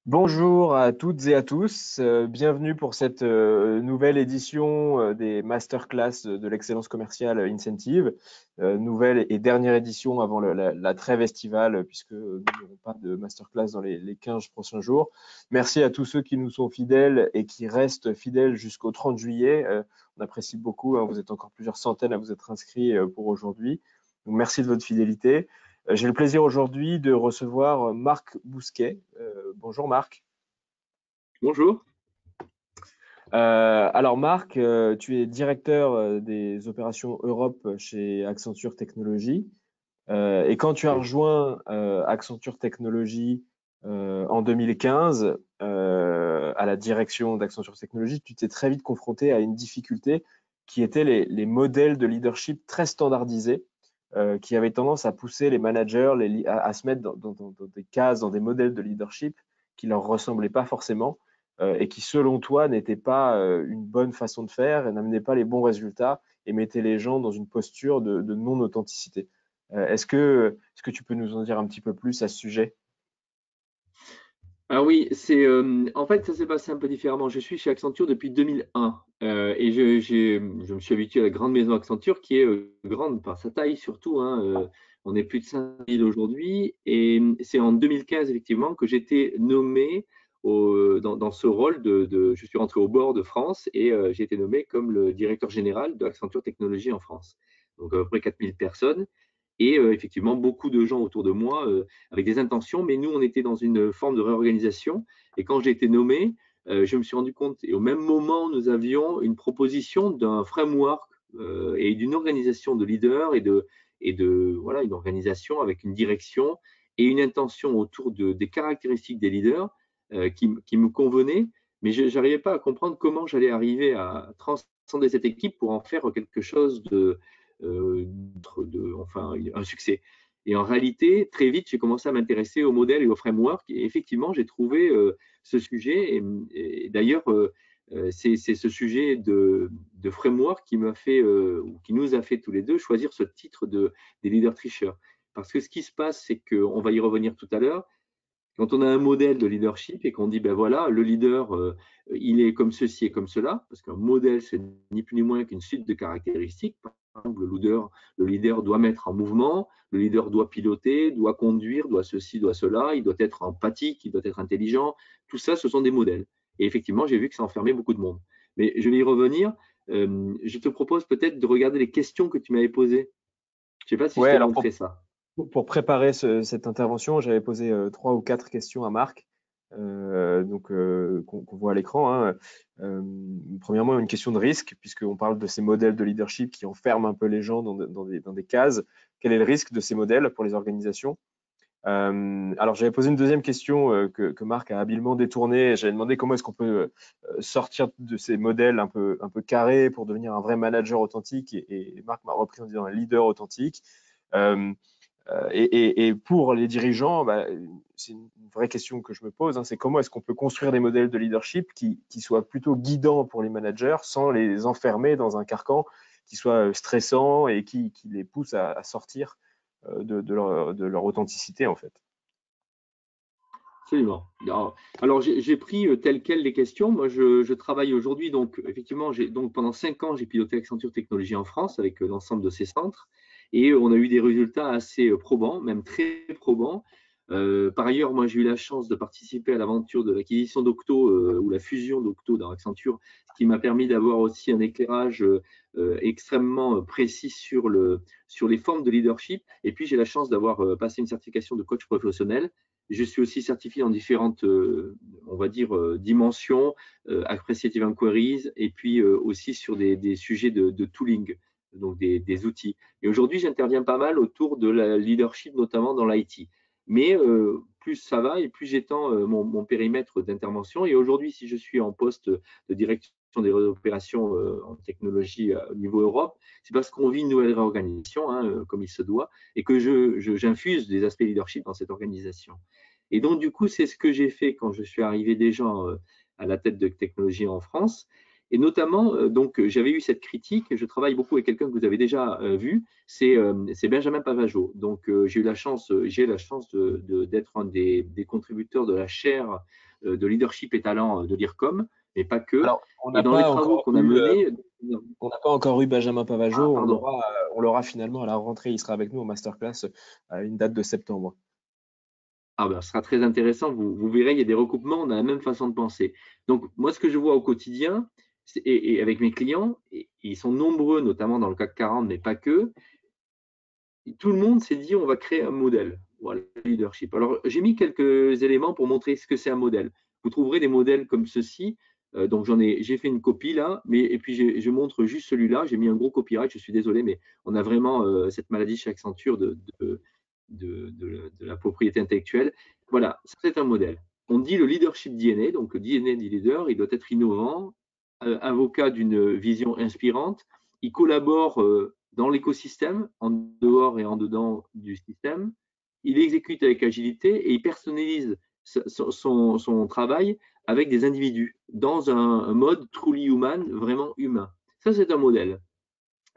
Bonjour à toutes et à tous, bienvenue pour cette nouvelle édition des masterclass de l'excellence commerciale Incentive, nouvelle et dernière édition avant la trêve estivale puisque nous n'aurons pas de masterclass dans les 15 prochains jours. Merci à tous ceux qui nous sont fidèles et qui restent fidèles jusqu'au 30 juillet. On apprécie beaucoup, hein, vous êtes encore plusieurs centaines à vous être inscrits pour aujourd'hui. Donc merci de votre fidélité. J'ai le plaisir aujourd'hui de recevoir Marc Bousquet. Bonjour Marc. Bonjour. Alors Marc, tu es directeur des opérations Europe chez Accenture Technologies. Et quand tu as rejoint Accenture Technologies en 2015 à la direction d'Accenture Technologies, tu t'es très vite confronté à une difficulté qui était les modèles de leadership très standardisés qui avaient tendance à pousser les managers à se mettre dans des cases, dans des modèles de leadership qui leur ressemblaient pas forcément et qui, selon toi, n'étaient pas une bonne façon de faire et n'amenaient pas les bons résultats et mettaient les gens dans une posture de non-authenticité. Est-ce que tu peux nous en dire un petit peu plus à ce sujet? Ah oui, en fait, ça s'est passé un peu différemment. Je suis chez Accenture depuis 2001 et je me suis habitué à la grande maison Accenture qui est grande par sa taille surtout, hein, on est plus de 5000 aujourd'hui et c'est en 2015 effectivement que j'étais nommé dans ce rôle je suis rentré au bord de France et j'ai été nommé comme le directeur général de Accenture Technologies en France. Donc à peu près 4000 personnes. Et effectivement, beaucoup de gens autour de moi avec des intentions, mais nous, on était dans une forme de réorganisation. Et quand j'ai été nommé, je me suis rendu compte, et au même moment, nous avions une proposition d'un framework et d'une organisation de leaders voilà, une organisation avec une direction et une intention autour des caractéristiques des leaders qui me convenaient, mais je n'arrivais pas à comprendre comment j'allais arriver à transcender cette équipe pour en faire quelque chose enfin, un succès. Et en réalité, très vite, j'ai commencé à m'intéresser au modèle et au framework. Et effectivement, j'ai trouvé ce sujet. Et d'ailleurs, c'est ce sujet de framework qui m'a fait, ou qui nous a fait tous les deux choisir ce titre des leaders tricheurs. Parce que ce qui se passe, c'est qu'on va y revenir tout à l'heure. Quand on a un modèle de leadership et qu'on dit, ben voilà, le leader, il est comme ceci et comme cela, parce qu'un modèle, c'est ni plus ni moins qu'une suite de caractéristiques. Par exemple, le leader doit mettre en mouvement, le leader doit piloter, doit conduire, doit ceci, doit cela, il doit être empathique, il doit être intelligent. Tout ça, ce sont des modèles. Et effectivement, j'ai vu que ça enfermait beaucoup de monde. Mais je vais y revenir. Je te propose peut-être de regarder les questions que tu m'avais posées. Je ne sais pas si je Ouais, t'ai alors montré ça. pour préparer cette intervention, j'avais posé 3 ou 4 questions à Marc, qu'on voit à l'écran, hein. Euh, Premièrement, une question de risque, puisqu'on parle de ces modèles de leadership qui enferment un peu les gens dans des cases. Quel est le risque de ces modèles pour les organisations? Alors, j'avais posé une deuxième question que Marc a habilement détournée. J'avais demandé comment est-ce qu'on peut sortir de ces modèles un peu carrés pour devenir un vrai manager authentique. Et Marc m'a repris en disant un leader authentique. Euh, et pour les dirigeants, bah, c'est une vraie question que je me pose, hein, c'est comment est-ce qu'on peut construire des modèles de leadership qui soient plutôt guidants pour les managers sans les enfermer dans un carcan qui soit stressant et qui les pousse à sortir de leur authenticité, en fait. Absolument. Alors, j'ai pris tel quel les questions. Moi, je travaille aujourd'hui, donc effectivement, donc pendant 5 ans, j'ai piloté Accenture Technologies en France avec l'ensemble de ces centres, et on a eu des résultats assez probants, même très probants. Par ailleurs, moi, j'ai eu la chance de participer à l'aventure de l'acquisition d'Octo ou la fusion d'Octo dans Accenture, ce qui m'a permis d'avoir aussi un éclairage extrêmement précis sur les formes de leadership. Et puis, j'ai la chance d'avoir passé une certification de coach professionnel. Je suis aussi certifié en différentes, on va dire, dimensions, appreciative inquiries, et puis aussi sur des sujets de tooling, donc des outils. Et aujourd'hui, j'interviens pas mal autour de la leadership, notamment dans l'IT. Mais plus ça va et plus j'étends mon périmètre d'intervention. Et aujourd'hui, si je suis en poste de direction des opérations en technologie au niveau Europe, c'est parce qu'on vit une nouvelle réorganisation, hein, comme il se doit, et que j'infuse des aspects leadership dans cette organisation. Et donc, du coup, c'est ce que j'ai fait quand je suis arrivé déjà à la tête de technologie en France. Et notamment, donc, j'avais eu cette critique. Je travaille beaucoup avec quelqu'un que vous avez déjà vu, c'est Benjamin Pavageau. Donc, j'ai la chance d'être un des contributeurs de la chaire de leadership et talent de l'IRCOM, mais pas que. Alors, on Et n'a dans les pas travaux encore qu'on a eu, menés… on n'a pas encore eu Benjamin Ah, Pavageau. pardon. On l'aura finalement à la rentrée. Il sera avec nous au masterclass à une date de septembre. Ah ben, ce sera très intéressant. Vous verrez, il y a des recoupements, on a la même façon de penser. Donc, moi, ce que je vois au quotidien, et avec mes clients, et ils sont nombreux, notamment dans le CAC 40, mais pas que, tout le monde s'est dit on va créer un modèle. Voilà, leadership. Alors, j'ai mis quelques éléments pour montrer ce que c'est un modèle. Vous trouverez des modèles comme ceci. Donc, j'ai fait une copie là, et puis je montre juste celui-là. J'ai mis un gros copyright, je suis désolé, mais on a vraiment cette maladie chez Accenture de la propriété intellectuelle. Voilà, ça c'est un modèle. On dit le leadership DNA, donc le DNA du leader, il doit être innovant, avocat d'une vision inspirante, il collabore dans l'écosystème, en dehors et en dedans du système, il exécute avec agilité et il personnalise son travail avec des individus dans un mode truly human, vraiment humain. Ça, c'est un modèle.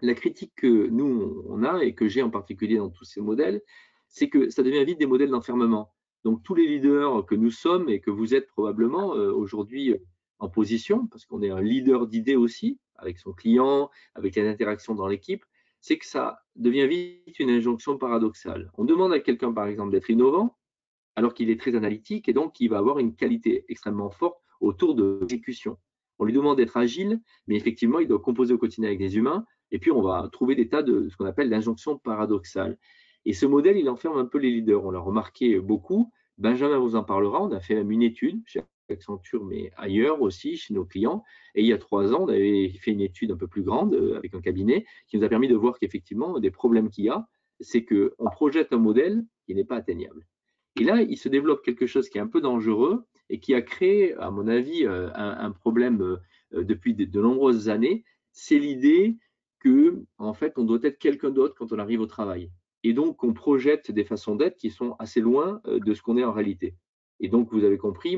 La critique que nous, on a et que j'ai en particulier dans tous ces modèles, c'est que ça devient vite des modèles d'enfermement. Donc, tous les leaders que nous sommes et que vous êtes probablement aujourd'hui en position, parce qu'on est un leader d'idées aussi, avec son client, avec les interactions dans l'équipe, c'est que ça devient vite une injonction paradoxale. On demande à quelqu'un, par exemple, d'être innovant, alors qu'il est très analytique et donc il va avoir une qualité extrêmement forte autour de l'exécution. On lui demande d'être agile, mais effectivement, il doit composer au quotidien avec des humains, et puis on va trouver des tas de ce qu'on appelle l'injonction paradoxale. Et ce modèle, il enferme un peu les leaders. On l'a remarqué beaucoup. Benjamin vous en parlera. On a fait même une étude chez Accenture, mais ailleurs aussi, chez nos clients. Et il y a 3 ans, on avait fait une étude un peu plus grande avec un cabinet qui nous a permis de voir qu'effectivement, des problèmes qu'il y a, c'est qu'on projette un modèle qui n'est pas atteignable. Et là, il se développe quelque chose qui est un peu dangereux et qui a créé, à mon avis, un problème depuis de nombreuses années. C'est l'idée que, en fait, on doit être quelqu'un d'autre quand on arrive au travail. Et donc, on projette des façons d'être qui sont assez loin de ce qu'on est en réalité. Et donc, vous avez compris,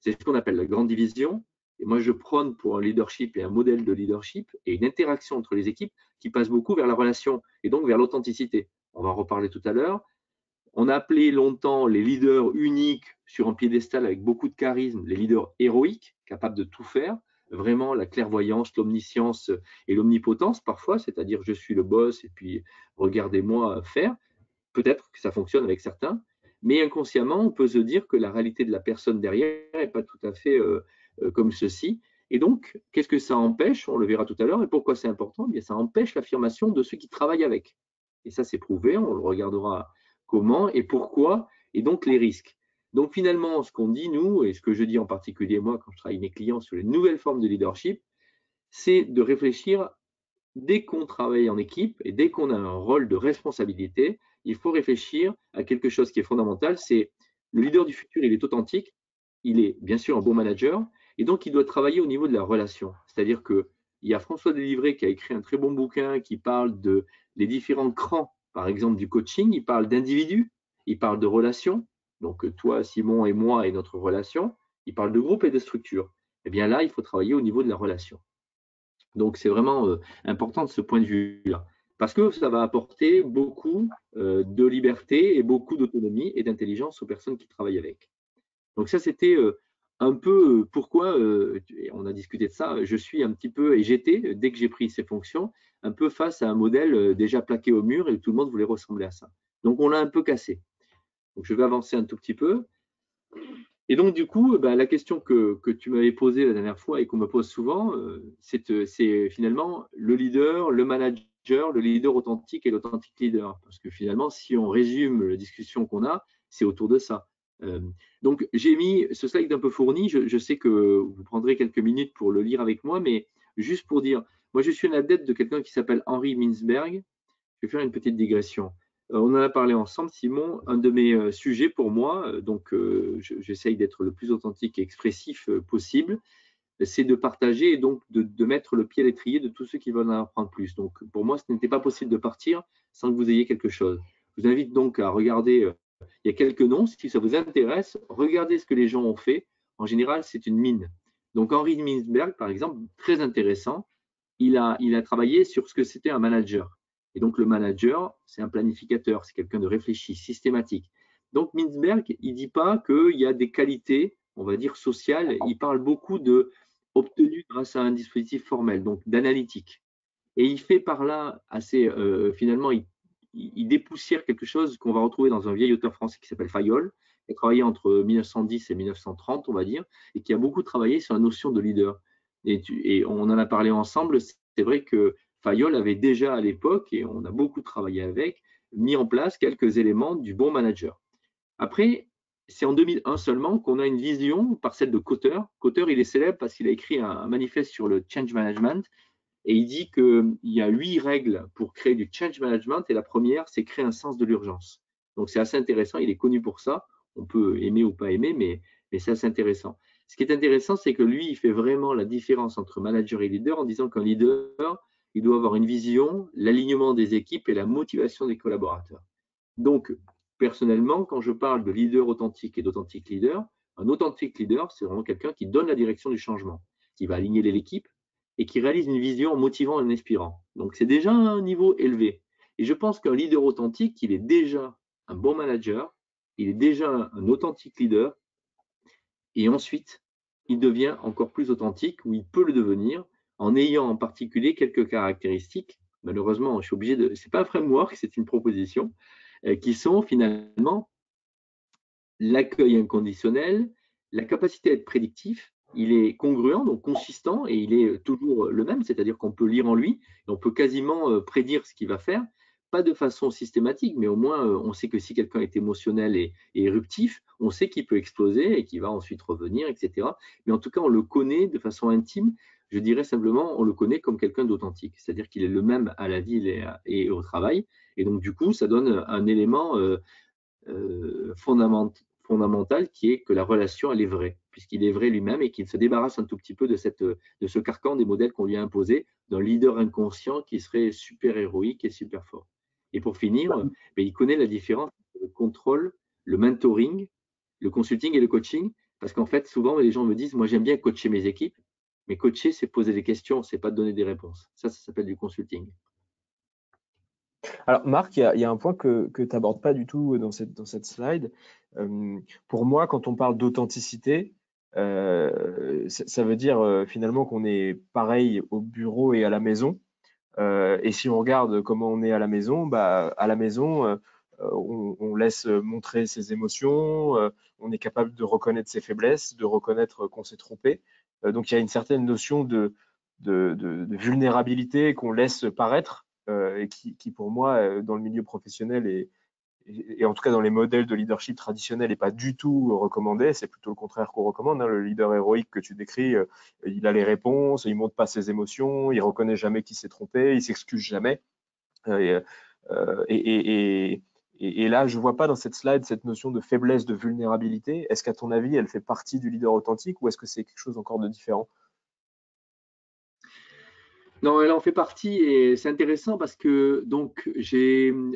c'est ce qu'on appelle la grande division. Et moi, je prône pour un leadership et un modèle de leadership et une interaction entre les équipes qui passe beaucoup vers la relation et donc vers l'authenticité. On va en reparler tout à l'heure. On a appelé longtemps les leaders uniques sur un piédestal avec beaucoup de charisme, les leaders héroïques, capables de tout faire, vraiment la clairvoyance, l'omniscience et l'omnipotence parfois, c'est-à-dire je suis le boss et puis regardez-moi faire. Peut-être que ça fonctionne avec certains, mais inconsciemment, on peut se dire que la réalité de la personne derrière n'est pas tout à fait comme ceci. Et donc, qu'est-ce que ça empêche? On le verra tout à l'heure. Et pourquoi c'est important? Bien, ça empêche l'affirmation de ceux qui travaillent avec. Et ça, c'est prouvé. On le regardera comment et pourquoi, et donc les risques. Donc finalement, ce qu'on dit, nous, et ce que je dis en particulier moi quand je travaille avec mes clients sur les nouvelles formes de leadership, c'est de réfléchir dès qu'on travaille en équipe et dès qu'on a un rôle de responsabilité, il faut réfléchir à quelque chose qui est fondamental, c'est le leader du futur, il est authentique, il est bien sûr un bon manager, et donc il doit travailler au niveau de la relation. C'est-à-dire qu'il y a François Delivré qui a écrit un très bon bouquin qui parle des différents crans, par exemple du coaching, il parle d'individus, il parle de relations, donc toi, Simon et moi et notre relation, il parle de groupe et de structure. Eh bien là, il faut travailler au niveau de la relation. Donc, c'est vraiment important de ce point de vue-là, parce que ça va apporter beaucoup de liberté et beaucoup d'autonomie et d'intelligence aux personnes qui travaillent avec. Donc ça, c'était un peu pourquoi, on a discuté de ça, je suis un petit peu, et j'étais, dès que j'ai pris ces fonctions, un peu face à un modèle déjà plaqué au mur et tout le monde voulait ressembler à ça. Donc, on l'a un peu cassé. Donc, je vais avancer un tout petit peu. Et donc, du coup, la question que tu m'avais posée la dernière fois et qu'on me pose souvent, c'est finalement le leader, le manager, le leader authentique et l'authentique leader. Parce que finalement, si on résume la discussion qu'on a, c'est autour de ça. Donc, j'ai mis ce slide un peu fourni. Je sais que vous prendrez quelques minutes pour le lire avec moi, mais juste pour dire, moi, je suis un adepte de quelqu'un qui s'appelle Henry Mintzberg. Je vais faire une petite digression. On en a parlé ensemble, Simon. Un de mes sujets pour moi, donc j'essaye d'être le plus authentique et expressif possible, c'est de partager et donc de mettre le pied à l'étrier de tous ceux qui veulent en apprendre plus. Donc pour moi, ce n'était pas possible de partir sans que vous ayez quelque chose. Je vous invite donc à regarder, il y a quelques noms, si ça vous intéresse, regardez ce que les gens ont fait. En général, c'est une mine. Donc Henri Mintzberg, par exemple, très intéressant, il a travaillé sur ce que c'était un manager. Et donc, le manager, c'est un planificateur, c'est quelqu'un de réfléchi, systématique. Donc, Mintzberg, il ne dit pas qu'il y a des qualités on va dire, social. Il parle beaucoup de obtenu grâce à un dispositif formel, donc d'analytique. Et il fait par là assez, finalement, il dépoussière quelque chose qu'on va retrouver dans un vieil auteur français qui s'appelle Fayol, qui a travaillé entre 1910 et 1930, on va dire, et qui a beaucoup travaillé sur la notion de leader. Et on en a parlé ensemble, c'est vrai que Fayol avait déjà à l'époque, et on a beaucoup travaillé avec, mis en place quelques éléments du bon manager. Après, c'est en 2001 seulement qu'on a une vision par celle de Kotter. Kotter, il est célèbre parce qu'il a écrit un manifeste sur le change management et il dit qu'il y a 8 règles pour créer du change management et la première, c'est créer un sens de l'urgence. Donc c'est assez intéressant, il est connu pour ça. On peut aimer ou pas aimer, mais c'est assez intéressant. Ce qui est intéressant, c'est que lui, il fait vraiment la différence entre manager et leader en disant qu'un leader, il doit avoir une vision, l'alignement des équipes et la motivation des collaborateurs. Donc, personnellement, quand je parle de leader authentique et d'authentique leader, un authentique leader, c'est vraiment quelqu'un qui donne la direction du changement, qui va aligner l'équipe et qui réalise une vision en motivant et en inspirant. Donc, c'est déjà un niveau élevé. Et je pense qu'un leader authentique, il est déjà un bon manager, il est déjà un authentique leader, et ensuite, il devient encore plus authentique, ou il peut le devenir, en ayant en particulier quelques caractéristiques. Malheureusement, je suis obligé de. C'est pas un framework, c'est une proposition, qui sont finalement l'accueil inconditionnel, la capacité à être prédictif, il est congruent, donc consistant, et il est toujours le même, c'est-à-dire qu'on peut lire en lui, et on peut quasiment prédire ce qu'il va faire, pas de façon systématique, mais au moins on sait que si quelqu'un est émotionnel et éruptif, on sait qu'il peut exploser et qu'il va ensuite revenir, etc. Mais en tout cas, on le connaît de façon intime, je dirais simplement, on le connaît comme quelqu'un d'authentique, c'est-à-dire qu'il est le même à la vie et au travail, et donc du coup, ça donne un élément fondamental qui est que la relation, elle est vraie, puisqu'il est vrai lui-même et qu'il se débarrasse un tout petit peu de ce carcan des modèles qu'on lui a imposé d'un leader inconscient qui serait super héroïque et super fort. Et pour finir, il connaît la différence entre le contrôle, le mentoring, le consulting et le coaching, parce qu'en fait, souvent, les gens me disent, moi, j'aime bien coacher mes équipes, mais coacher, c'est poser des questions, c'est pas donner des réponses. Ça s'appelle du consulting. Alors, Marc, il y a un point que tu n'abordes pas du tout dans cette slide. Pour moi, quand on parle d'authenticité, ça veut dire finalement qu'on est pareil au bureau et à la maison. Et si on regarde comment on est à la maison, on laisse montrer ses émotions, on est capable de reconnaître ses faiblesses, de reconnaître qu'on s'est trompé. Donc, il y a une certaine notion de vulnérabilité qu'on laisse paraître et qui, pour moi, dans le milieu professionnel et en tout cas dans les modèles de leadership traditionnels, n'est pas du tout recommandé. C'est plutôt le contraire qu'on recommande, hein. Le leader héroïque que tu décris, il a les réponses, il ne montre pas ses émotions, il reconnaît jamais qu'il s'est trompé, il s'excuse jamais. Euh, et là, je ne vois pas dans cette slide cette notion de faiblesse, de vulnérabilité. Est-ce qu'à ton avis, elle fait partie du leader authentique ou est-ce que c'est quelque chose encore de différent? Non, elle en fait partie et c'est intéressant parce que donc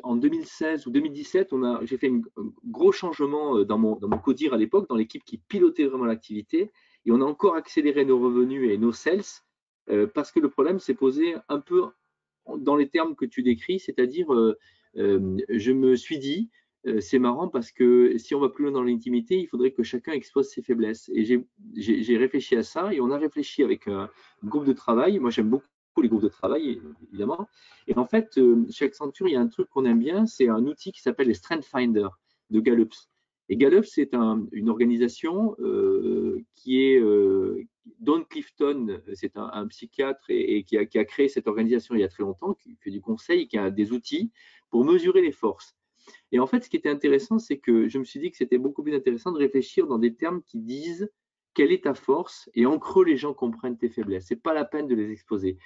en 2016 ou 2017, j'ai fait un gros changement dans mon codir à l'époque, dans l'équipe qui pilotait vraiment l'activité et on a encore accéléré nos revenus et nos sales parce que le problème s'est posé un peu dans les termes que tu décris, c'est-à-dire je me suis dit c'est marrant parce que si on va plus loin dans l'intimité, il faudrait que chacun expose ses faiblesses. Et j'ai réfléchi à ça et on a réfléchi avec un groupe de travail. Moi, j'aime beaucoup les groupes de travail, évidemment. Et en fait, chez Accenture, il y a un truc qu'on aime bien, c'est un outil qui s'appelle les Strength Finder de Gallup. Et Gallup, c'est une organisation qui est Don Clifton, c'est un psychiatre et qui a créé cette organisation il y a très longtemps, qui fait du conseil, qui a des outils pour mesurer les forces. Et en fait, ce qui était intéressant, c'est que je me suis dit que c'était beaucoup plus intéressant de réfléchir dans des termes qui disent quelle est ta force et en creux, les gens comprennent tes faiblesses. Ce n'est pas la peine de les exposer.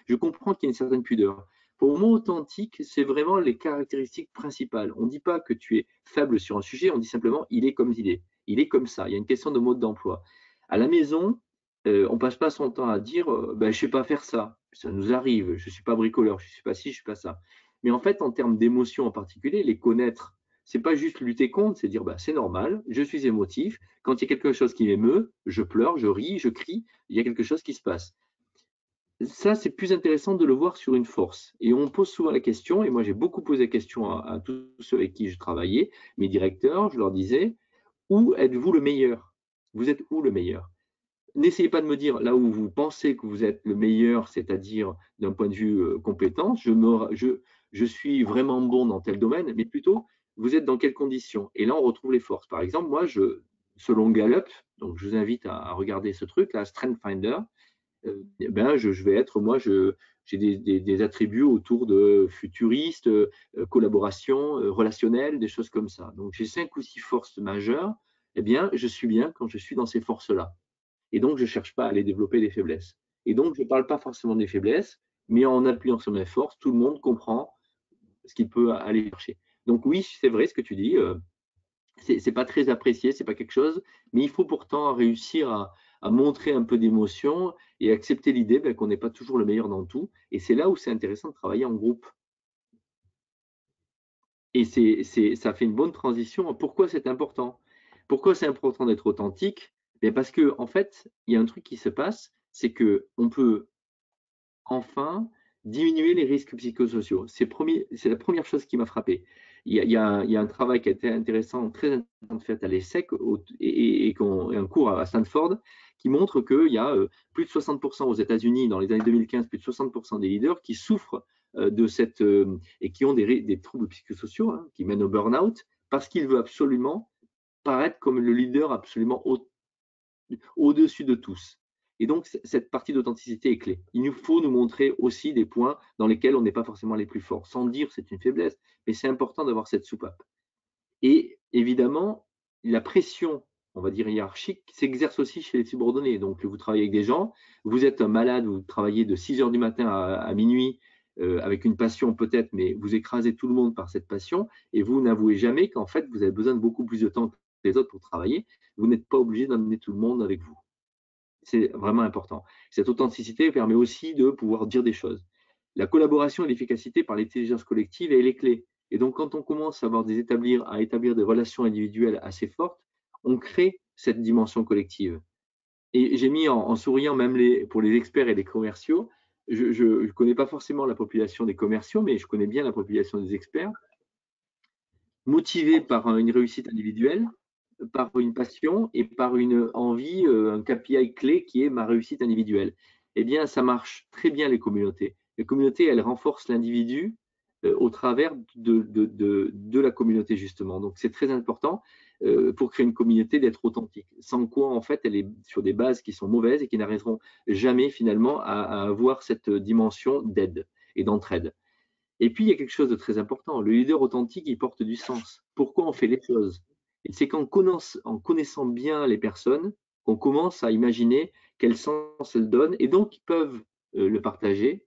Je comprends qu'il y a une certaine pudeur. Pour moi, authentique, c'est vraiment les caractéristiques principales. On ne dit pas que tu es faible sur un sujet, on dit simplement il est comme il est. Il est comme ça. Il y a une question de mode d'emploi. À la maison, on ne passe pas son temps à dire je ne sais pas faire ça. Ça nous arrive. Je ne suis pas bricoleur, je ne suis pas ci, je ne suis pas ça. Mais en fait, en termes d'émotions en particulier, les connaître, c'est pas juste lutter contre, c'est dire c'est normal, je suis émotif. Quand il y a quelque chose qui m'émeut, je pleure, je ris, je crie, il y a quelque chose qui se passe. Ça, c'est plus intéressant de le voir sur une force. Et on pose souvent la question, et moi j'ai beaucoup posé la question à tous ceux avec qui je travaillais, mes directeurs, je leur disais, où êtes-vous le meilleur? Vous êtes où le meilleur? N'essayez pas de me dire là où vous pensez que vous êtes le meilleur, c'est-à-dire d'un point de vue compétence, je suis vraiment bon dans tel domaine, mais plutôt vous êtes dans quelles conditions. Et là, on retrouve les forces. Par exemple, moi, selon Gallup, donc je vous invite à regarder ce truc, là, Strength Finder, eh ben, je vais être, moi, j'ai des attributs autour de futuriste, collaboration, relationnel, des choses comme ça. Donc, j'ai 5 ou 6 forces majeures. Eh bien, je suis bien quand je suis dans ces forces-là. Et donc, je ne cherche pas à aller développer des faiblesses. Et donc, je ne parle pas forcément des faiblesses, mais en appuyant sur mes forces, tout le monde comprend ce qu'il peut aller chercher. Donc oui, c'est vrai ce que tu dis, c'est pas très apprécié, c'est pas quelque chose, mais il faut pourtant réussir à montrer un peu d'émotion et accepter l'idée ben, qu'on n'est pas toujours le meilleur dans tout. Et c'est là où c'est intéressant de travailler en groupe. Et ça fait une bonne transition. Pourquoi c'est important? Pourquoi c'est important d'être authentique? Ben parce que en fait, il y a un truc qui se passe, c'est que on peut enfin diminuer les risques psychosociaux. C'est la première chose qui m'a frappé. Il y a un travail qui a été intéressant, très intéressant fait à l'ESSEC et un cours à Stanford qui montre qu'il y a plus de 60% aux États-Unis dans les années 2015, plus de 60% des leaders qui souffrent de cette et qui ont des troubles psychosociaux hein, qui mènent au burn-out parce qu'ils veulent absolument paraître comme le leader absolument au-dessus de tous. Et donc, cette partie d'authenticité est clé. Il nous faut nous montrer aussi des points dans lesquels on n'est pas forcément les plus forts, sans dire c'est une faiblesse, mais c'est important d'avoir cette soupape. Et évidemment, la pression, on va dire hiérarchique, s'exerce aussi chez les subordonnés. Donc, vous travaillez avec des gens, vous êtes un malade, vous travaillez de 6 heures du matin à minuit, avec une passion peut-être, mais vous écrasez tout le monde par cette passion, et vous n'avouez jamais qu'en fait, vous avez besoin de beaucoup plus de temps que les autres pour travailler. Vous n'êtes pas obligé d'emmener tout le monde avec vous. C'est vraiment important. Cette authenticité permet aussi de pouvoir dire des choses. La collaboration et l'efficacité par l'intelligence collective est les clés. Et donc, quand on commence à établir des relations individuelles assez fortes, on crée cette dimension collective. Et j'ai mis en souriant même pour les experts et les commerciaux, je ne connais pas forcément la population des commerciaux, mais je connais bien la population des experts, motivés par une réussite individuelle, par une passion et par une envie, un KPI clé qui est ma réussite individuelle. Eh bien, ça marche très bien les communautés. Les communautés, elles renforcent l'individu au travers de la communauté, justement. Donc, c'est très important pour créer une communauté d'être authentique. Sans quoi, en fait, elle est sur des bases qui sont mauvaises et qui n'arriveront jamais, finalement, à avoir cette dimension d'aide et d'entraide. Et puis, il y a quelque chose de très important. Le leader authentique, il porte du sens. Pourquoi on fait les choses? Et c'est qu'en connaissant bien les personnes qu'on commence à imaginer quel sens elles donnent et donc ils peuvent le partager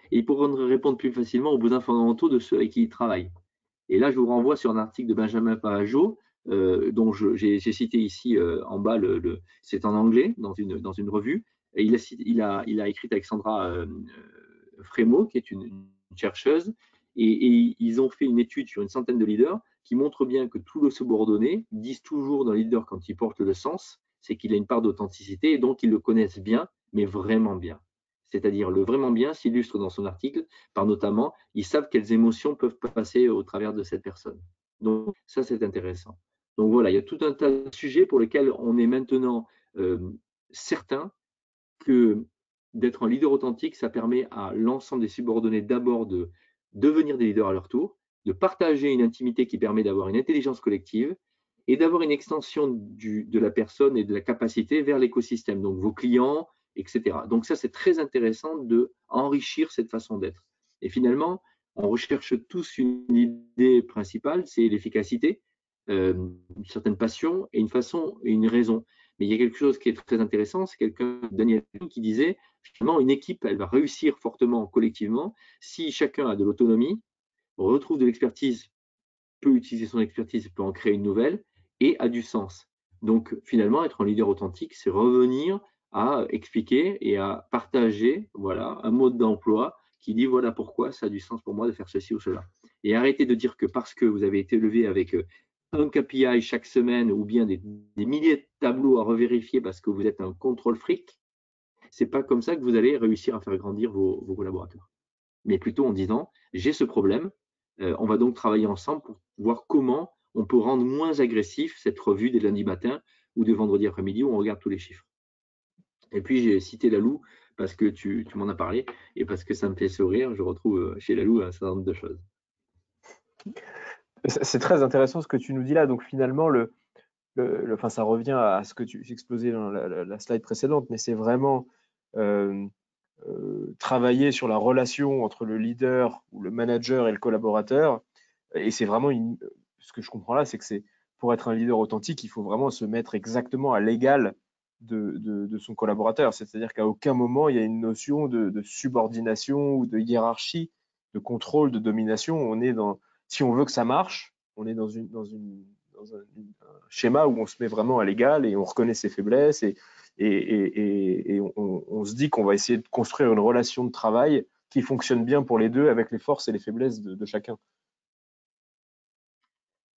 et ils pourront répondre plus facilement aux besoins fondamentaux de ceux avec qui ils travaillent. Et là, je vous renvoie sur un article de Benjamin Pavageau, dont j'ai cité ici en bas, c'est en anglais, dans une revue. Et il a écrit avec Sandra Frémaux, qui est une chercheuse, et ils ont fait une étude sur une centaine de leaders qui montre bien que tous les subordonnés disent toujours dans le leader quand il porte le sens, c'est qu'il a une part d'authenticité et donc ils le connaissent bien, mais vraiment bien. C'est-à-dire le vraiment bien s'illustre dans son article par notamment, ils savent quelles émotions peuvent passer au travers de cette personne. Donc ça, c'est intéressant. Donc voilà, il y a tout un tas de sujets pour lesquels on est maintenant certain que d'être un leader authentique, ça permet à l'ensemble des subordonnés d'abord de devenir des leaders à leur tour, de partager une intimité qui permet d'avoir une intelligence collective et d'avoir une extension de la personne et de la capacité vers l'écosystème, donc vos clients, etc. Donc ça, c'est très intéressant d'enrichir cette façon d'être. Et finalement, on recherche tous une idée principale, c'est l'efficacité, une certaine passion et une façon et une raison. Mais il y a quelque chose qui est très intéressant, c'est quelqu'un, Daniel, qui disait, finalement, une équipe, elle va réussir fortement collectivement si chacun a de l'autonomie, retrouve de l'expertise, peut utiliser son expertise, peut en créer une nouvelle, et a du sens. Donc, finalement, être un leader authentique, c'est revenir à expliquer et à partager voilà, un mode d'emploi qui dit voilà pourquoi ça a du sens pour moi de faire ceci ou cela. Et arrêtez de dire que parce que vous avez été élevé avec un KPI chaque semaine ou bien des milliers de tableaux à revérifier parce que vous êtes un contrôle fric, c'est pas comme ça que vous allez réussir à faire grandir vos collaborateurs. Mais plutôt en disant j'ai ce problème, on va donc travailler ensemble pour voir comment on peut rendre moins agressif cette revue des lundis matins ou de vendredi après-midi où on regarde tous les chiffres. Et puis, j'ai cité Lalou parce que tu m'en as parlé et parce que ça me fait sourire. Je retrouve chez Lalou un certain nombre de choses. C'est très intéressant ce que tu nous dis là. Donc finalement, enfin, ça revient à ce que tu exposais dans la slide précédente, mais c'est vraiment travailler sur la relation entre le leader ou le manager et le collaborateur. Et c'est vraiment ce que je comprends là, c'est que pour être un leader authentique, il faut vraiment se mettre exactement à l'égal de son collaborateur. C'est-à-dire qu'à aucun moment il y a une notion de subordination ou de hiérarchie, de contrôle, de domination. Si on veut que ça marche, on est dans un schéma où on se met vraiment à l'égal et on reconnaît ses faiblesses et on se dit qu'on va essayer de construire une relation de travail qui fonctionne bien pour les deux avec les forces et les faiblesses de chacun.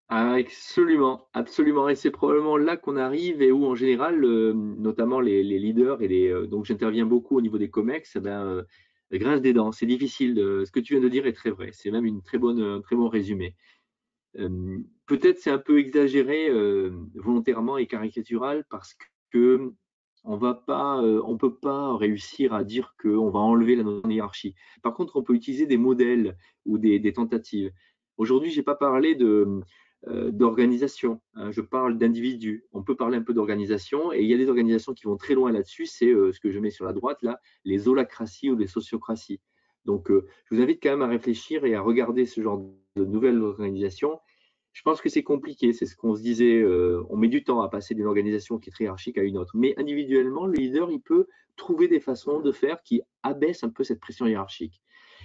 Absolument, absolument. Et c'est probablement là qu'on arrive et où, en général, notamment les leaders donc j'interviens beaucoup au niveau des COMEX, grincent des dents. C'est difficile. Ce que tu viens de dire est très vrai. C'est même un très bon résumé. Peut-être c'est un peu exagéré volontairement et caricatural parce que on peut pas réussir à dire qu'on va enlever la notion de hiérarchie. Par contre, on peut utiliser des modèles ou des tentatives. Aujourd'hui, j'ai pas parlé d'organisation, hein, je parle d'individus. On peut parler un peu d'organisation et il y a des organisations qui vont très loin là-dessus. C'est ce que je mets sur la droite là, les holacraties ou les sociocraties. Donc, je vous invite quand même à réfléchir et à regarder ce genre de nouvelles organisations. Je pense que c'est compliqué, c'est ce qu'on se disait, on met du temps à passer d'une organisation qui est très hiérarchique à une autre. Mais individuellement, le leader, il peut trouver des façons de faire qui abaissent un peu cette pression hiérarchique.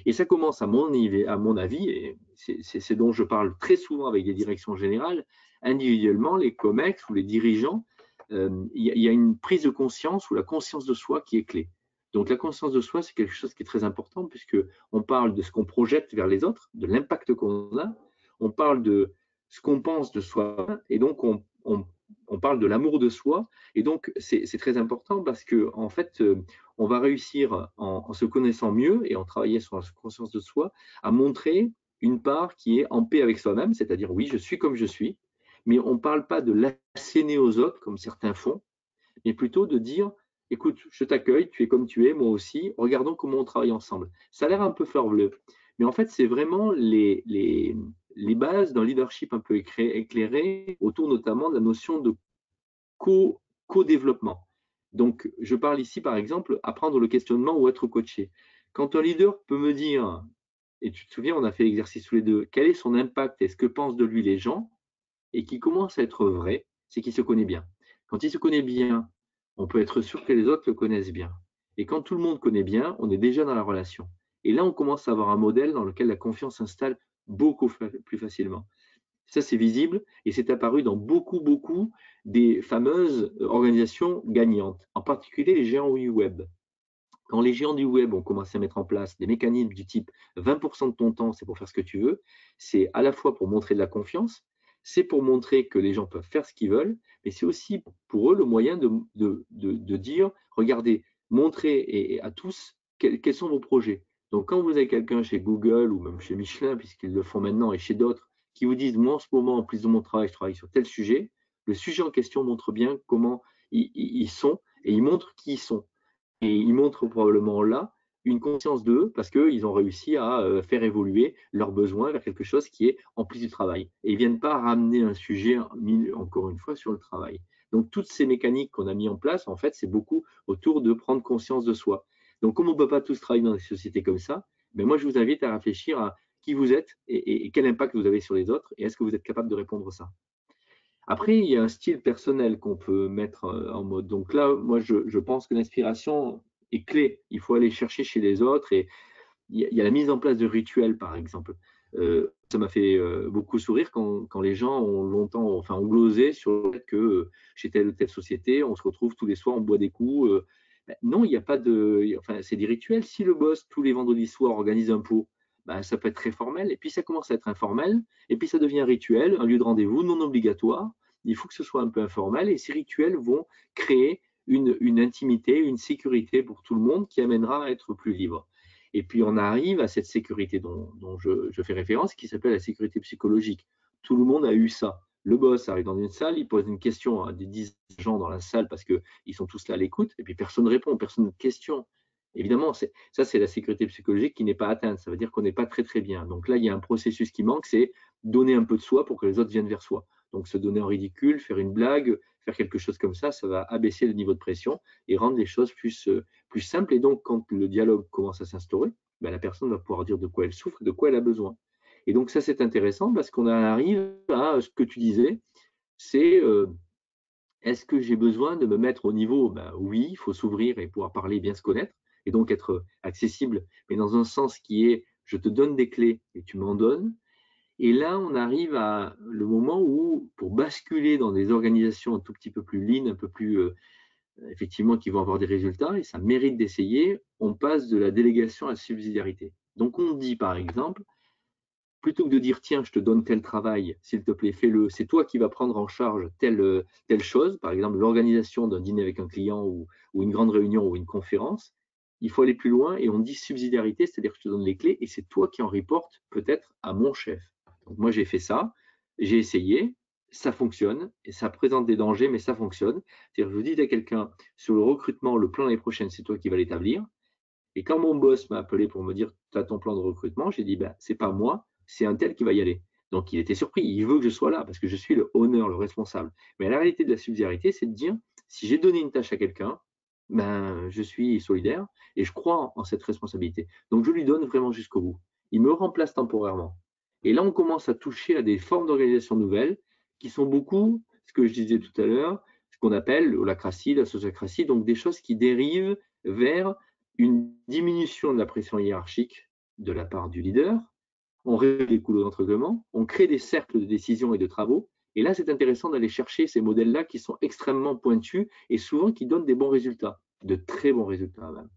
Et ça commence, à mon avis, et c'est dont je parle très souvent avec des directions générales, individuellement, les COMEX ou les dirigeants, il y a une prise de conscience ou la conscience de soi qui est clé. Donc la conscience de soi, c'est quelque chose qui est très important puisque on parle de ce qu'on projette vers les autres, de l'impact qu'on a, on parle de ce qu'on pense de soi, et donc on parle de l'amour de soi, et donc c'est très important parce que en fait, on va réussir en se connaissant mieux et en travaillant sur la conscience de soi, à montrer une part qui est en paix avec soi-même, c'est-à-dire oui, je suis comme je suis, mais on ne parle pas de l'asséner aux autres comme certains font, mais plutôt de dire écoute, je t'accueille, tu es comme tu es, moi aussi, regardons comment on travaille ensemble. Ça a l'air un peu fleur bleue, mais en fait, c'est vraiment les bases d'un leadership un peu éclairé autour notamment de la notion de co-développement. Donc, je parle ici, par exemple, apprendre le questionnement ou être coaché. Quand un leader peut me dire, et tu te souviens, on a fait l'exercice tous les deux, quel est son impact et ce que pensent de lui les gens, et qui commence à être vrai, c'est qu'il se connaît bien. Quand il se connaît bien, on peut être sûr que les autres le connaissent bien. Et quand tout le monde connaît bien, on est déjà dans la relation. Et là, on commence à avoir un modèle dans lequel la confiance s'installe beaucoup plus facilement. Ça, c'est visible et c'est apparu dans beaucoup des fameuses organisations gagnantes, en particulier les géants du web. Quand les géants du web ont commencé à mettre en place des mécanismes du type 20% de ton temps, c'est pour faire ce que tu veux, c'est à la fois pour montrer de la confiance, c'est pour montrer que les gens peuvent faire ce qu'ils veulent, mais c'est aussi pour eux le moyen de dire, regardez, montrez à tous quels sont vos projets. Donc quand vous avez quelqu'un chez Google ou même chez Michelin, puisqu'ils le font maintenant, et chez d'autres, qui vous disent, moi en ce moment, en plus de mon travail, je travaille sur tel sujet, le sujet en question montre bien comment ils sont et ils montrent qui ils sont. Et ils montrent probablement là une conscience d'eux parce qu'ils ont réussi à faire évoluer leurs besoins vers quelque chose qui est en plus du travail. Et ils ne viennent pas ramener un sujet, encore une fois, sur le travail. Donc, toutes ces mécaniques qu'on a mis en place, en fait, c'est beaucoup autour de prendre conscience de soi. Donc, comme on ne peut pas tous travailler dans des sociétés comme ça, mais moi, je vous invite à réfléchir à qui vous êtes et quel impact vous avez sur les autres et est-ce que vous êtes capable de répondre à ça. Après, il y a un style personnel qu'on peut mettre en mode. Donc là, moi, je pense que l'inspiration est clé. Il faut aller chercher chez les autres et il y a la mise en place de rituels, par exemple. Ça m'a fait beaucoup sourire quand les gens ont longtemps, enfin, ont glosé sur le fait que chez telle ou telle société, on se retrouve tous les soirs, on boit des coups. Ben, non, il n'y a pas de. Enfin, c'est des rituels. Si le boss, tous les vendredis soirs, organise un pot, ben, ça peut être très formel. Et puis, ça commence à être informel. Et puis, ça devient un rituel, un lieu de rendez-vous non obligatoire. Il faut que ce soit un peu informel. Et ces rituels vont créer une intimité, une sécurité pour tout le monde qui amènera à être plus libre. Et puis, on arrive à cette sécurité dont je fais référence, qui s'appelle la sécurité psychologique. Tout le monde a eu ça. Le boss arrive dans une salle, il pose une question à des 10 gens dans la salle parce qu'ils sont tous là à l'écoute, et puis personne ne répond, personne ne question. Évidemment, c'est la sécurité psychologique qui n'est pas atteinte. Ça veut dire qu'on n'est pas très, très bien. Donc là, il y a un processus qui manque, c'est donner un peu de soi pour que les autres viennent vers soi. Donc se donner en ridicule, faire une blague, faire quelque chose comme ça va abaisser le niveau de pression et rendre les choses plus simples. Et donc, quand le dialogue commence à s'instaurer, ben, la personne va pouvoir dire de quoi elle souffre et de quoi elle a besoin. Et donc ça, c'est intéressant parce qu'on arrive à ce que tu disais, c'est est-ce que j'ai besoin de me mettre au niveau? Ben, oui, il faut s'ouvrir et pouvoir parler, bien se connaître, et donc être accessible, mais dans un sens qui est je te donne des clés et tu m'en donnes. Et là, on arrive à le moment où, pour basculer dans des organisations un tout petit peu plus lean, un peu plus effectivement qui vont avoir des résultats, et ça mérite d'essayer, on passe de la délégation à la subsidiarité. Donc on dit par exemple, plutôt que de dire tiens, je te donne tel travail, s'il te plaît, fais-le, c'est toi qui vas prendre en charge telle chose, par exemple l'organisation d'un dîner avec un client ou une grande réunion ou une conférence, il faut aller plus loin et on dit subsidiarité, c'est-à-dire que je te donne les clés et c'est toi qui en reportes peut-être à mon chef. Donc moi j'ai fait ça, j'ai essayé, ça fonctionne et ça présente des dangers, mais ça fonctionne. C'est-à-dire que je dis à quelqu'un sur le recrutement, le plan l'année prochaine, c'est toi qui vas l'établir. Et quand mon boss m'a appelé pour me dire tu as ton plan de recrutement, j'ai dit ben, c'est pas moi, c'est un tel qui va y aller. Donc il était surpris, il veut que je sois là parce que je suis le owner, le responsable. Mais la réalité de la subsidiarité, c'est de dire si j'ai donné une tâche à quelqu'un, ben, je suis solidaire et je crois en cette responsabilité. Donc je lui donne vraiment jusqu'au bout. Il me remplace temporairement. Et là, on commence à toucher à des formes d'organisation nouvelles qui sont beaucoup, ce que je disais tout à l'heure, ce qu'on appelle l'holacratie, la sociocratie, donc des choses qui dérivent vers une diminution de la pression hiérarchique de la part du leader, on réduit les coûts d'encadrement, on crée des cercles de décision et de travaux. Et là, c'est intéressant d'aller chercher ces modèles-là qui sont extrêmement pointus et souvent qui donnent des bons résultats, de très bons résultats même.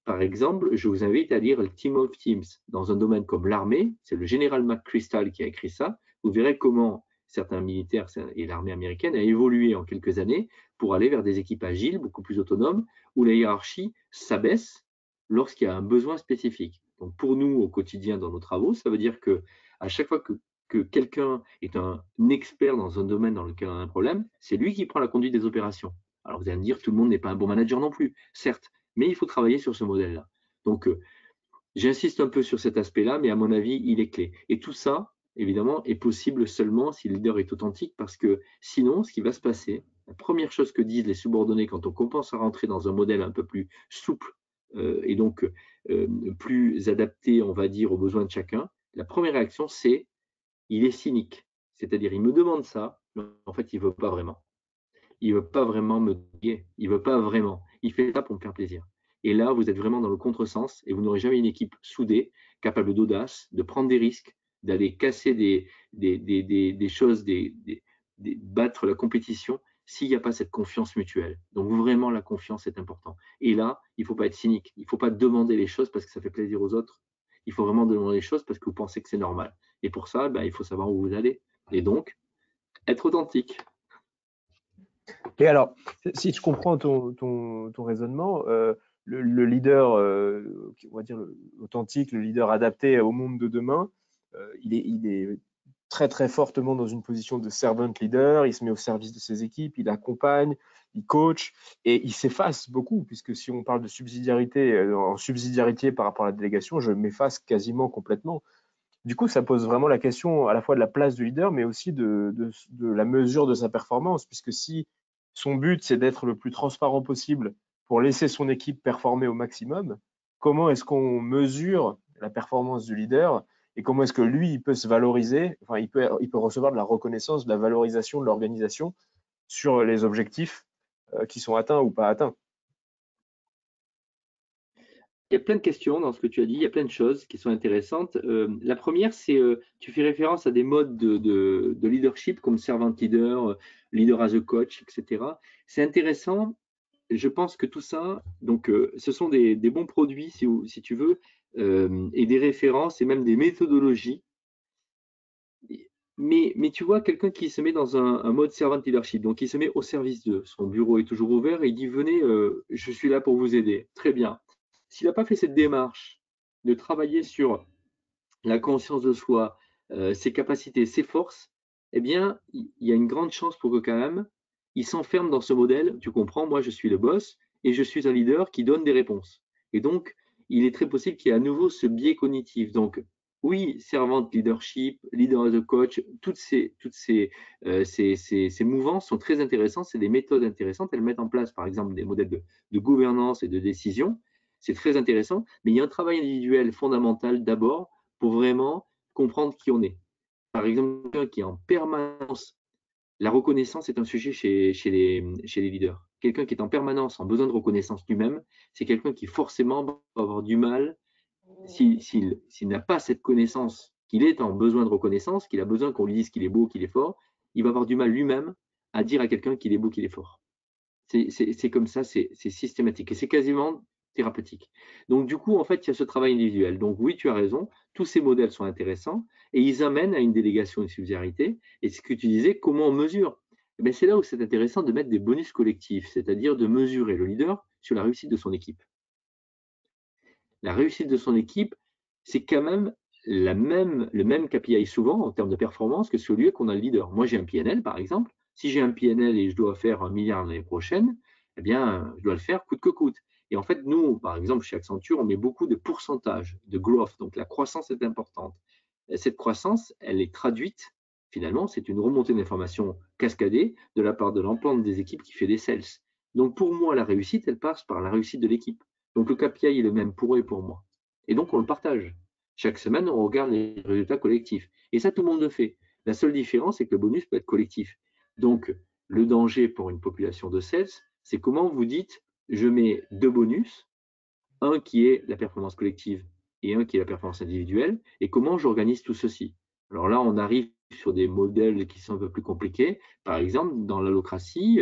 Par exemple, je vous invite à lire le Team of Teams dans un domaine comme l'armée. C'est le général McChrystal qui a écrit ça. Vous verrez comment certains militaires et l'armée américaine a évolué en quelques années pour aller vers des équipes agiles, beaucoup plus autonomes, où la hiérarchie s'abaisse lorsqu'il y a un besoin spécifique. Donc pour nous, au quotidien, dans nos travaux, ça veut dire que à chaque fois que quelqu'un est un expert dans un domaine dans lequel on a un problème, c'est lui qui prend la conduite des opérations. Alors vous allez me dire, tout le monde n'est pas un bon manager non plus, certes, mais il faut travailler sur ce modèle-là. Donc, j'insiste un peu sur cet aspect-là, mais à mon avis, il est clé. Et tout ça, évidemment, est possible seulement si le leader est authentique, parce que sinon, ce qui va se passer, la première chose que disent les subordonnés quand on commence à rentrer dans un modèle un peu plus souple et donc plus adapté, on va dire, aux besoins de chacun, la première réaction, c'est il est cynique. C'est-à-dire, il me demande ça, mais en fait, il ne veut pas vraiment. Il ne veut pas vraiment me guider. Il ne veut pas vraiment. Il fait ça pour me faire plaisir. Et là, vous êtes vraiment dans le contresens et vous n'aurez jamais une équipe soudée, capable d'audace, de prendre des risques, d'aller casser des choses, battre la compétition s'il n'y a pas cette confiance mutuelle. Donc vraiment, la confiance est importante. Et là, il ne faut pas être cynique. Il ne faut pas demander les choses parce que ça fait plaisir aux autres. Il faut vraiment demander les choses parce que vous pensez que c'est normal. Et pour ça, ben, il faut savoir où vous allez. Et donc, être authentique. Et alors, si je comprends ton raisonnement, le leader, on va dire authentique, le leader adapté au monde de demain, il est très très fortement dans une position de servant leader, il se met au service de ses équipes, il accompagne, il coach et il s'efface beaucoup, puisque si on parle de subsidiarité, en subsidiarité par rapport à la délégation, je m'efface quasiment complètement. Du coup, ça pose vraiment la question à la fois de la place du leader, mais aussi de la mesure de sa performance, puisque si son but, c'est d'être le plus transparent possible pour laisser son équipe performer au maximum, comment est-ce qu'on mesure la performance du leader et comment est-ce que lui, il peut se valoriser, enfin, il peut recevoir de la reconnaissance, de la valorisation de l'organisation sur les objectifs qui sont atteints ou pas atteints. Il y a plein de questions dans ce que tu as dit, il y a plein de choses qui sont intéressantes. La première, c'est tu fais référence à des modes de leadership comme servant leader, leader as a coach, etc. C'est intéressant. Je pense que tout ça, donc, ce sont des bons produits, si tu veux, et des références et même des méthodologies. Mais tu vois, quelqu'un qui se met dans un mode servant leadership, donc il se met au service d'eux. Son bureau est toujours ouvert et il dit venez, je suis là pour vous aider. Très bien. S'il n'a pas fait cette démarche de travailler sur la conscience de soi, ses capacités, ses forces, eh bien, il y a une grande chance pour que quand même, il s'enferme dans ce modèle. Tu comprends, moi, je suis le boss et je suis un leader qui donne des réponses. Et donc, il est très possible qu'il y ait à nouveau ce biais cognitif. Donc, oui, servante leadership, leader as a coach, ces mouvances sont très intéressantes. C'est des méthodes intéressantes. Elles mettent en place, par exemple, des modèles de gouvernance et de décision. C'est très intéressant. Mais il y a un travail individuel fondamental d'abord pour vraiment comprendre qui on est. Par exemple, quelqu'un qui est en permanence, la reconnaissance est un sujet chez les leaders. Quelqu'un qui est en permanence en besoin de reconnaissance lui-même, c'est quelqu'un qui forcément va avoir du mal, s'il n'a pas cette connaissance, qu'il est en besoin de reconnaissance, qu'il a besoin qu'on lui dise qu'il est beau, qu'il est fort, il va avoir du mal lui-même à dire à quelqu'un qu'il est beau, qu'il est fort. C'est comme ça, c'est systématique et c'est quasiment thérapeutique. Donc, du coup, en fait, il y a ce travail individuel. Donc, oui, tu as raison, tous ces modèles sont intéressants et ils amènent à une délégation de subsidiarité. Et ce que tu disais, comment on mesure? Eh c'est là où c'est intéressant de mettre des bonus collectifs, c'est-à-dire de mesurer le leader sur la réussite de son équipe. La réussite de son équipe, c'est quand même le même KPI souvent en termes de performance que celui qu'on a le leader. Moi, j'ai un PNL, par exemple. Si j'ai un PNL et je dois faire 1 milliard l'année prochaine, eh bien, je dois le faire coûte que coûte. Et en fait, nous, par exemple, chez Accenture, on met beaucoup de pourcentage de growth. Donc, la croissance est importante. Et cette croissance, elle est traduite, finalement, c'est une remontée d'informations cascadée de la part de l'ensemble des équipes qui fait des sales. Donc, pour moi, la réussite, elle passe par la réussite de l'équipe. Donc le KPI est le même pour eux et pour moi. Et donc on le partage. Chaque semaine, on regarde les résultats collectifs. Et ça, tout le monde le fait. La seule différence, c'est que le bonus peut être collectif. Donc le danger pour une population de sales, c'est comment vous dites, je mets 2 bonus, un qui est la performance collective et un qui est la performance individuelle, et comment j'organise tout ceci. Alors là, on arrive sur des modèles qui sont un peu plus compliqués. Par exemple, dans l'allocratie,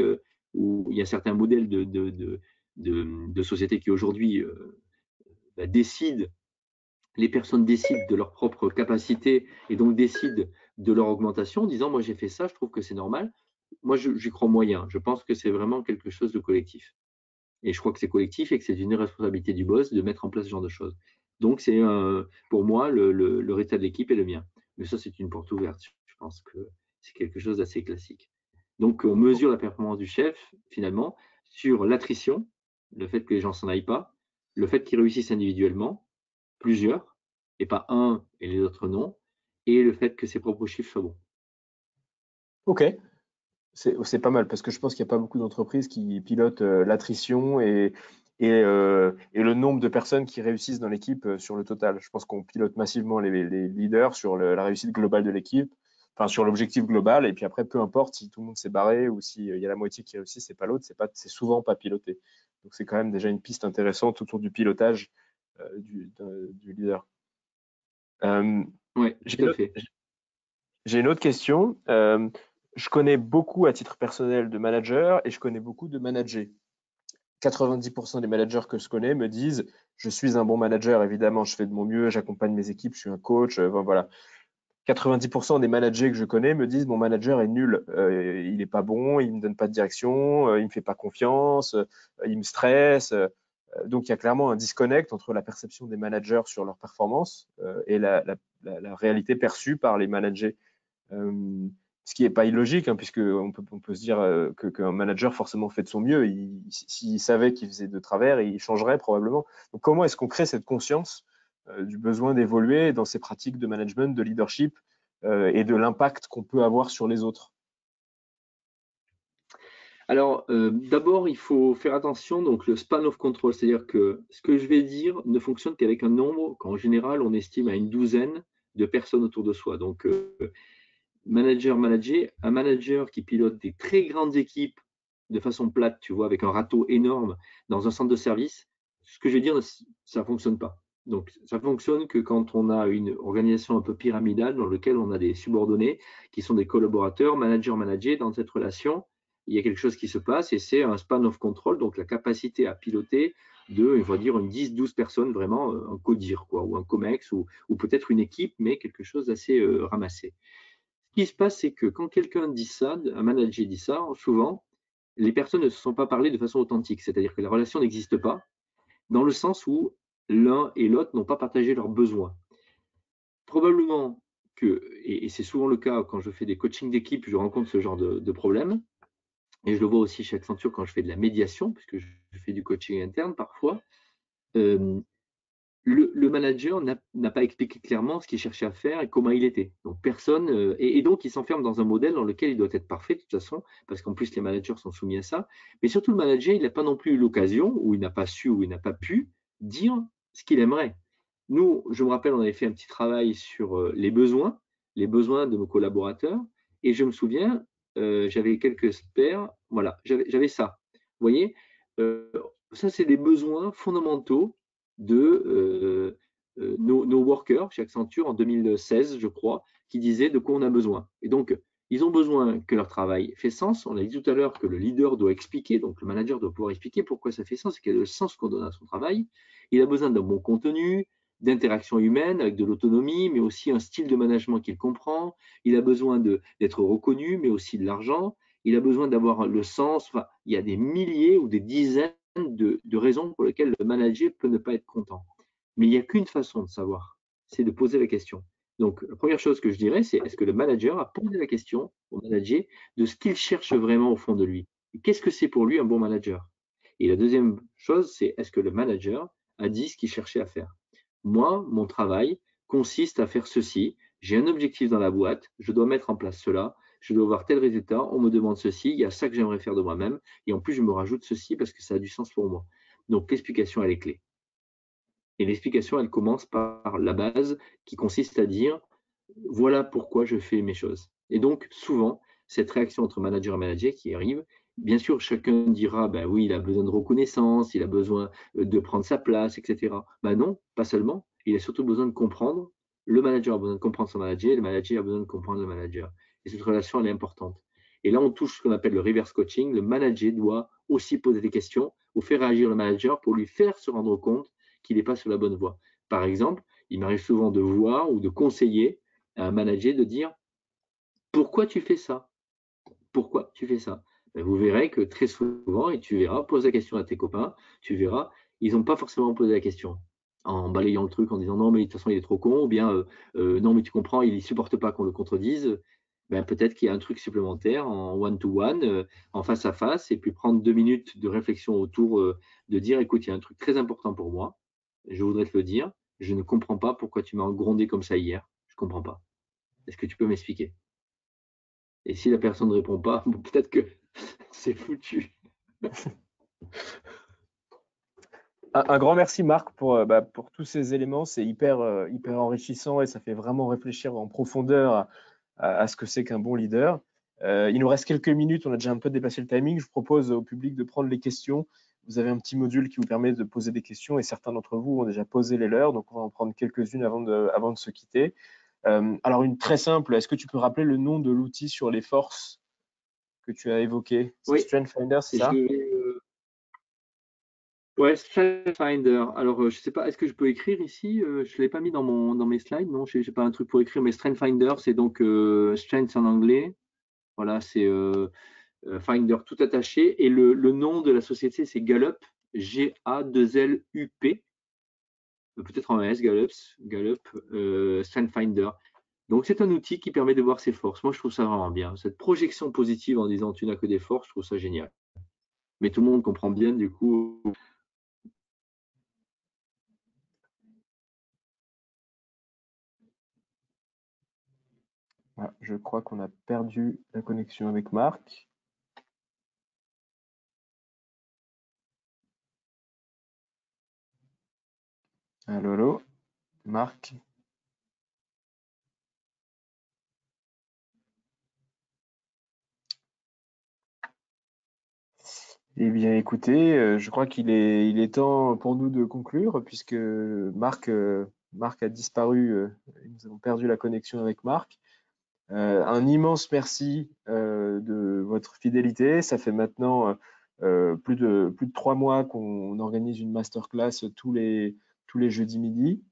où il y a certains modèles de sociétés qui aujourd'hui décident, les personnes décident de leur propre capacité et donc décident de leur augmentation en disant moi j'ai fait ça, je trouve que c'est normal. Moi j'y crois moyen. Je pense que c'est vraiment quelque chose de collectif. Et je crois que c'est collectif et que c'est une responsabilité du boss de mettre en place ce genre de choses. Donc c'est pour moi le résultat de l'équipe est le mien. Mais ça c'est une porte ouverte. Je pense que c'est quelque chose d'assez classique. Donc on mesure la performance du chef finalement sur l'attrition, le fait que les gens s'en aillent pas, le fait qu'ils réussissent individuellement, plusieurs, et pas un et les autres non, et le fait que ses propres chiffres soient bons. Ok, c'est pas mal parce que je pense qu'il n'y a pas beaucoup d'entreprises qui pilotent l'attrition et le nombre de personnes qui réussissent dans l'équipe sur le total. Je pense qu'on pilote massivement les leaders sur la réussite globale de l'équipe, enfin sur l'objectif global, et puis après, peu importe si tout le monde s'est barré ou s'il y a la moitié qui réussit, c'est pas l'autre, c'est souvent pas piloté. Donc c'est quand même déjà une piste intéressante autour du pilotage du leader. Oui, J'ai tout une à autre, fait. j'ai une autre question. Je connais beaucoup à titre personnel de managers et je connais beaucoup de managers. 90% des managers que je connais me disent je suis un bon manager, évidemment, je fais de mon mieux, j'accompagne mes équipes, je suis un coach. Voilà. 90% des managers que je connais me disent mon manager est nul, il n'est pas bon, il ne me donne pas de direction, il ne me fait pas confiance, il me stresse. Donc il y a clairement un disconnect entre la perception des managers sur leur performance et la réalité perçue par les managers. Ce qui n'est pas illogique, hein, puisque on peut se dire qu'un manager forcément fait de son mieux. S'il savait qu'il faisait de travers, il changerait probablement. Donc, comment est-ce qu'on crée cette conscience du besoin d'évoluer dans ces pratiques de management, de leadership et de l'impact qu'on peut avoir sur les autres? Alors, d'abord, il faut faire attention, donc le span of control, c'est-à-dire que ce que je vais dire ne fonctionne qu'avec un nombre qu'en général, on estime à une douzaine de personnes autour de soi. Donc, manager, un manager qui pilote des très grandes équipes de façon plate, tu vois, avec un râteau énorme dans un centre de service, ce que je vais dire, ça ne fonctionne pas. Donc, ça fonctionne que quand on a une organisation un peu pyramidale dans laquelle on a des subordonnés qui sont des collaborateurs, manager-manager. Dans cette relation, il y a quelque chose qui se passe et c'est un span of control, donc la capacité à piloter de, on va dire, une 10-12 personnes, vraiment un codir, quoi, ou un COMEX, ou peut-être une équipe, mais quelque chose d'assez ramassé. Ce qui se passe, c'est que quand quelqu'un dit ça, un manager dit ça, souvent, les personnes ne se sont pas parlé de façon authentique. C'est-à-dire que la relation n'existe pas, dans le sens où l'un et l'autre n'ont pas partagé leurs besoins. Probablement et c'est souvent le cas quand je fais des coachings d'équipe, je rencontre ce genre de problème. Et je le vois aussi chez Accenture quand je fais de la médiation, puisque je fais du coaching interne parfois. Le manager n'a pas expliqué clairement ce qu'il cherchait à faire et comment il était. Donc personne, et donc il s'enferme dans un modèle dans lequel il doit être parfait de toute façon, parce qu'en plus les managers sont soumis à ça. Mais surtout le manager, il n'a pas non plus eu l'occasion, ou il n'a pas su, ou il n'a pas pu dire ce qu'il aimerait. Nous, je me rappelle, on avait fait un petit travail sur les besoins de nos collaborateurs, et je me souviens, j'avais quelques experts, voilà, j'avais ça. Vous voyez, euh, ça c'est des besoins fondamentaux de nos workers chez Accenture en 2016, je crois, qui disaient de quoi on a besoin. Et donc, ils ont besoin que leur travail fait sens. On a dit tout à l'heure que le leader doit expliquer, donc le manager doit pouvoir expliquer pourquoi ça fait sens et quel est le sens qu'on donne à son travail. Il a besoin d'un bon contenu, d'interaction humaine avec de l'autonomie, mais aussi un style de management qu'il comprend. Il a besoin d'être reconnu, mais aussi de l'argent. Il a besoin d'avoir le sens. Enfin, il y a des milliers ou des dizaines de raisons pour lesquelles le manager peut ne pas être content. Mais il n'y a qu'une façon de savoir, c'est de poser la question. Donc, la première chose que je dirais, c'est est-ce que le manager a posé la question au manager de ce qu'il cherche vraiment au fond de lui? Qu'est-ce que c'est pour lui un bon manager? Et la deuxième chose, c'est est-ce que le manager a dit ce qu'il cherchait à faire? Moi, mon travail consiste à faire ceci. J'ai un objectif dans la boîte, je dois mettre en place cela, je dois avoir tel résultat, on me demande ceci, il y a ça que j'aimerais faire de moi-même, et en plus, je me rajoute ceci parce que ça a du sens pour moi. Donc, l'explication, elle est clé. Et l'explication, elle commence par la base qui consiste à dire, voilà pourquoi je fais mes choses. Et donc, souvent, cette réaction entre manager et manager qui arrive, bien sûr, chacun dira, ben oui, il a besoin de reconnaissance, il a besoin de prendre sa place, etc. Ben non, pas seulement. Il a surtout besoin de comprendre. Le manager a besoin de comprendre son manager, et le manager a besoin de comprendre le manager. Et cette relation, elle est importante. Et là, on touche ce qu'on appelle le reverse coaching. Le manager doit aussi poser des questions ou faire réagir le manager pour lui faire se rendre compte qu'il n'est pas sur la bonne voie. Par exemple, il m'arrive souvent de voir ou de conseiller à un manager de dire pourquoi tu fais ça? Pourquoi tu fais ça? Ben, vous verrez que très souvent, et tu verras, pose la question à tes copains, tu verras, ils n'ont pas forcément posé la question en balayant le truc en disant non mais de toute façon il est trop con ou bien non mais tu comprends il ne supporte pas qu'on le contredise. Ben, peut-être qu'il y a un truc supplémentaire en one-to-one, en face à face, et puis prendre 2 minutes de réflexion autour de dire écoute, il y a un truc très important pour moi, je voudrais te le dire, je ne comprends pas pourquoi tu m'as grondé comme ça hier, je ne comprends pas. Est-ce que tu peux m'expliquer? Et si la personne ne répond pas, bon, peut-être que c'est foutu. Un grand merci Marc pour tous ces éléments, c'est hyper enrichissant et ça fait vraiment réfléchir en profondeur à ce que c'est qu'un bon leader. Il nous reste quelques minutes, on a déjà un peu dépassé le timing. Je vous propose au public de prendre les questions. Vous avez un petit module qui vous permet de poser des questions et certains d'entre vous ont déjà posé les leurs, donc on va en prendre quelques-unes avant de se quitter. Alors une très simple, est-ce que tu peux rappeler le nom de l'outil sur les forces que tu as évoqué? C'est Oui, Strength Finder, c'est je ça? vais. Ouais, Strength Finder. Alors, je sais pas, est-ce que je peux écrire ici? Je ne l'ai pas mis dans mes slides, non, je n'ai pas un truc pour écrire, mais Strength Finder, c'est donc Strength en anglais. Voilà, c'est Finder tout attaché. Et le nom de la société, c'est Gallup, G-A-2-L-U-P. Peut-être en S, Gallup, Strength Finder. Donc, c'est un outil qui permet de voir ses forces. Moi, je trouve ça vraiment bien. Cette projection positive en disant tu n'as que des forces, je trouve ça génial. Mais tout le monde comprend bien, du coup. Ah, je crois qu'on a perdu la connexion avec Marc. Allô, allô, Marc? Eh bien, écoutez, je crois il est temps pour nous de conclure puisque Marc a disparu, nous avons perdu la connexion avec Marc. Un immense merci de votre fidélité. Ça fait maintenant plus de 3 mois qu'on organise une masterclass tous les jeudis midi.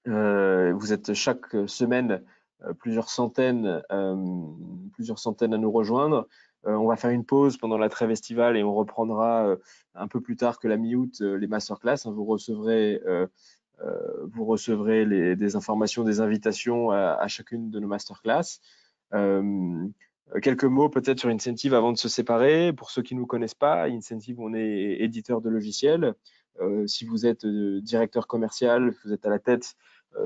Vous êtes chaque semaine plusieurs centaines à nous rejoindre. On va faire une pause pendant la trêve estivale et on reprendra un peu plus tard que la mi-août les masterclass. Vous recevrez vous recevrez des informations, des invitations à chacune de nos masterclass. Quelques mots peut-être sur Incentive avant de se séparer. Pour ceux qui ne nous connaissent pas, Incentive, on est éditeur de logiciels. Si vous êtes directeur commercial, vous êtes à la tête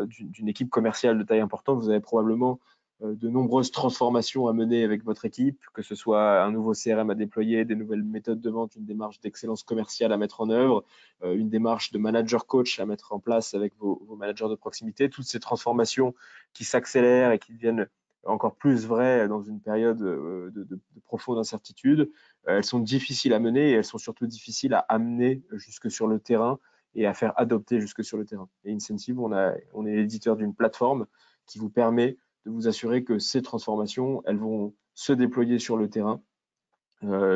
d'une équipe commerciale de taille importante, vous avez probablement de nombreuses transformations à mener avec votre équipe, que ce soit un nouveau CRM à déployer, des nouvelles méthodes de vente, une démarche d'excellence commerciale à mettre en œuvre, une démarche de manager coach à mettre en place avec vos managers de proximité. Toutes ces transformations qui s'accélèrent et qui deviennent encore plus vraies dans une période de profonde incertitude, elles sont difficiles à mener et elles sont surtout difficiles à amener jusque sur le terrain et à faire adopter jusque sur le terrain. Et Incentive, on est éditeur d'une plateforme qui vous permet de vous assurer que ces transformations, elles vont se déployer sur le terrain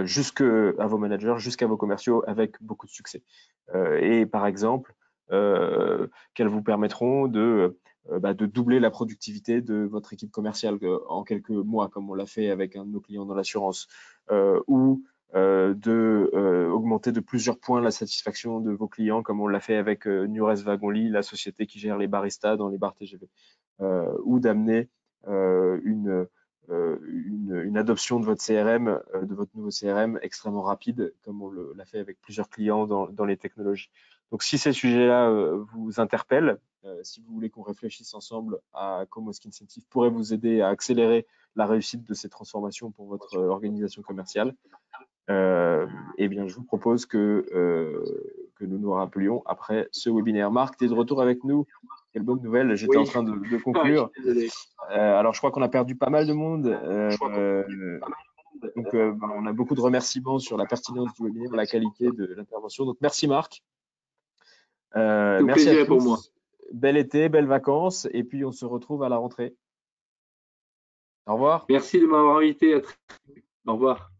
jusqu'à vos managers, jusqu'à vos commerciaux avec beaucoup de succès. Et par exemple, qu'elles vous permettront de doubler la productivité de votre équipe commerciale en quelques mois, comme on l'a fait avec un de nos clients dans l'assurance, ou augmenter de plusieurs points la satisfaction de vos clients, comme on l'a fait avec Nures Wagonlit, la société qui gère les baristas dans les bars TGV, ou d'amener une adoption de votre CRM, de votre nouveau CRM extrêmement rapide, comme on l'a fait avec plusieurs clients dans les technologies. Donc, si ces sujets-là vous interpellent, si vous voulez qu'on réfléchisse ensemble à comment est-ce qu'Incentive pourrait vous aider à accélérer la réussite de ces transformations pour votre organisation commerciale, eh bien, je vous propose que nous nous rappelions après ce webinaire. Marc, tu es de retour avec nous? Quelle bonne nouvelle, j'étais en train de conclure. Alors, je crois qu'on a perdu pas mal de monde. Donc, on a beaucoup de remerciements sur la pertinence du webinaire, la qualité de l'intervention. Donc, merci Marc. Merci à tous. Pour moi. Bel été, belles vacances. Et puis, on se retrouve à la rentrée. Au revoir. Merci de m'avoir invité. Au revoir.